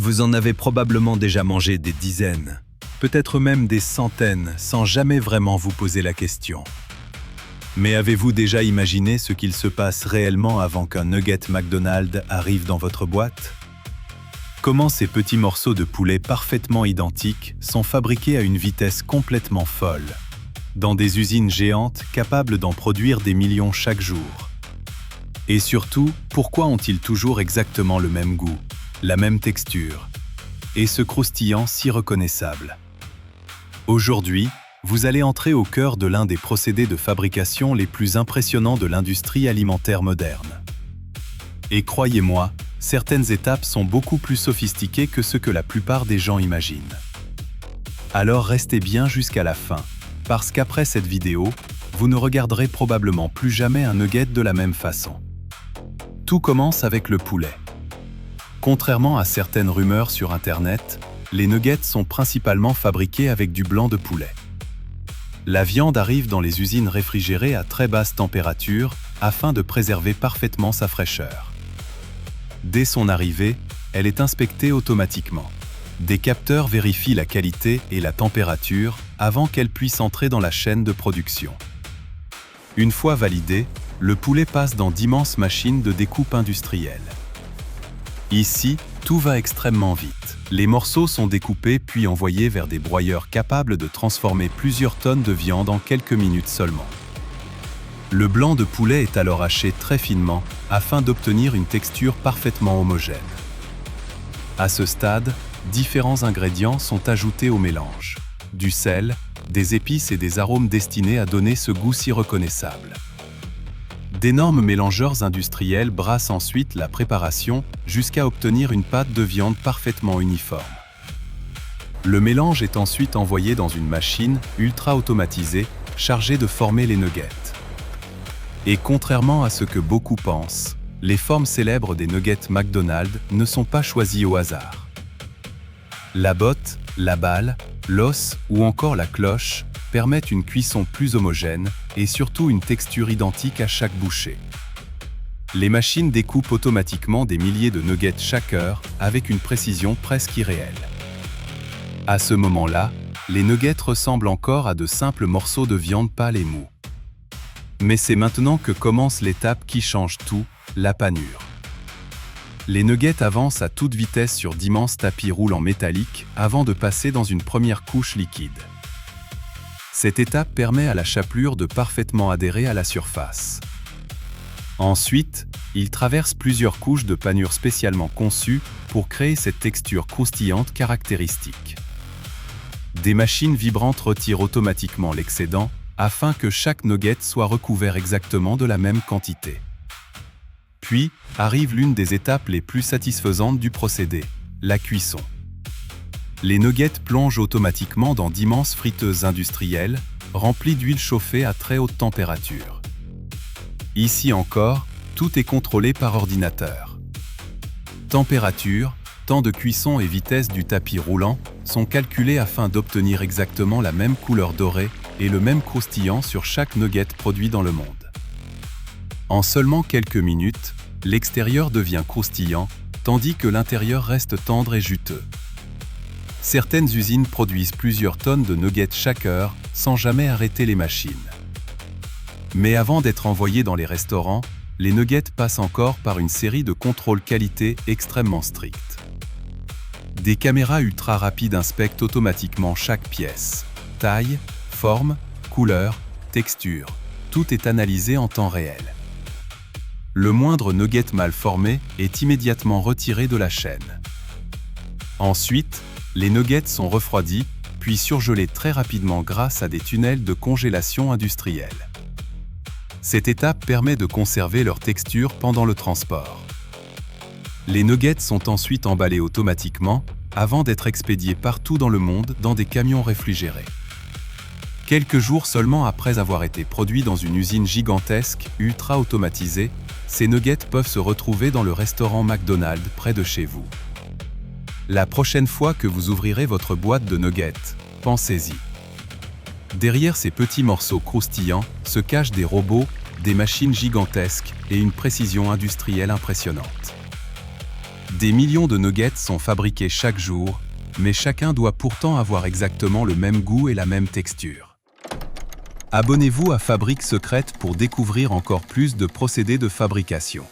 Vous en avez probablement déjà mangé des dizaines, peut-être même des centaines, sans jamais vraiment vous poser la question. Mais avez-vous déjà imaginé ce qu'il se passe réellement avant qu'un nugget McDonald's arrive dans votre boîte? Comment ces petits morceaux de poulet parfaitement identiques sont fabriqués à une vitesse complètement folle, dans des usines géantes capables d'en produire des millions chaque jour? Et surtout, pourquoi ont-ils toujours exactement le même goût, la même texture, et ce croustillant si reconnaissable? Aujourd'hui, vous allez entrer au cœur de l'un des procédés de fabrication les plus impressionnants de l'industrie alimentaire moderne. Et croyez-moi, certaines étapes sont beaucoup plus sophistiquées que ce que la plupart des gens imaginent. Alors restez bien jusqu'à la fin, parce qu'après cette vidéo, vous ne regarderez probablement plus jamais un nugget de la même façon. Tout commence avec le poulet. Contrairement à certaines rumeurs sur Internet, les nuggets sont principalement fabriqués avec du blanc de poulet. La viande arrive dans les usines réfrigérées à très basse température afin de préserver parfaitement sa fraîcheur. Dès son arrivée, elle est inspectée automatiquement. Des capteurs vérifient la qualité et la température avant qu'elle puisse entrer dans la chaîne de production. Une fois validé, le poulet passe dans d'immenses machines de découpe industrielle. Ici, tout va extrêmement vite. Les morceaux sont découpés puis envoyés vers des broyeurs capables de transformer plusieurs tonnes de viande en quelques minutes seulement. Le blanc de poulet est alors haché très finement afin d'obtenir une texture parfaitement homogène. À ce stade, différents ingrédients sont ajoutés au mélange. Du sel, des épices et des arômes destinés à donner ce goût si reconnaissable. D'énormes mélangeurs industriels brassent ensuite la préparation jusqu'à obtenir une pâte de viande parfaitement uniforme. Le mélange est ensuite envoyé dans une machine ultra automatisée chargée de former les nuggets. Et contrairement à ce que beaucoup pensent, les formes célèbres des nuggets McDonald's ne sont pas choisies au hasard. La botte, la balle, l'os ou encore la cloche permettent une cuisson plus homogène et surtout une texture identique à chaque bouchée. Les machines découpent automatiquement des milliers de nuggets chaque heure avec une précision presque irréelle. À ce moment-là, les nuggets ressemblent encore à de simples morceaux de viande pâle et mou. Mais c'est maintenant que commence l'étape qui change tout, la panure. Les nuggets avancent à toute vitesse sur d'immenses tapis roulants métalliques avant de passer dans une première couche liquide. Cette étape permet à la chapelure de parfaitement adhérer à la surface. Ensuite, ils traversent plusieurs couches de panure spécialement conçues pour créer cette texture croustillante caractéristique. Des machines vibrantes retirent automatiquement l'excédent afin que chaque nugget soit recouvert exactement de la même quantité. Puis, arrive l'une des étapes les plus satisfaisantes du procédé, la cuisson. Les nuggets plongent automatiquement dans d'immenses friteuses industrielles, remplies d'huile chauffée à très haute température. Ici encore, tout est contrôlé par ordinateur. Température, temps de cuisson et vitesse du tapis roulant sont calculés afin d'obtenir exactement la même couleur dorée et le même croustillant sur chaque nugget produit dans le monde. En seulement quelques minutes, l'extérieur devient croustillant, tandis que l'intérieur reste tendre et juteux. Certaines usines produisent plusieurs tonnes de nuggets chaque heure, sans jamais arrêter les machines. Mais avant d'être envoyés dans les restaurants, les nuggets passent encore par une série de contrôles qualité extrêmement stricts. Des caméras ultra rapides inspectent automatiquement chaque pièce. Taille, forme, couleur, texture, tout est analysé en temps réel. Le moindre nugget mal formé est immédiatement retiré de la chaîne. Ensuite, les nuggets sont refroidis, puis surgelés très rapidement grâce à des tunnels de congélation industrielle. Cette étape permet de conserver leur texture pendant le transport. Les nuggets sont ensuite emballés automatiquement avant d'être expédiés partout dans le monde dans des camions réfrigérés. Quelques jours seulement après avoir été produits dans une usine gigantesque, ultra automatisée, ces nuggets peuvent se retrouver dans le restaurant McDonald's près de chez vous. La prochaine fois que vous ouvrirez votre boîte de nuggets, pensez-y. Derrière ces petits morceaux croustillants se cachent des robots, des machines gigantesques et une précision industrielle impressionnante. Des millions de nuggets sont fabriqués chaque jour, mais chacun doit pourtant avoir exactement le même goût et la même texture. Abonnez-vous à Fabrique Secrète pour découvrir encore plus de procédés de fabrication.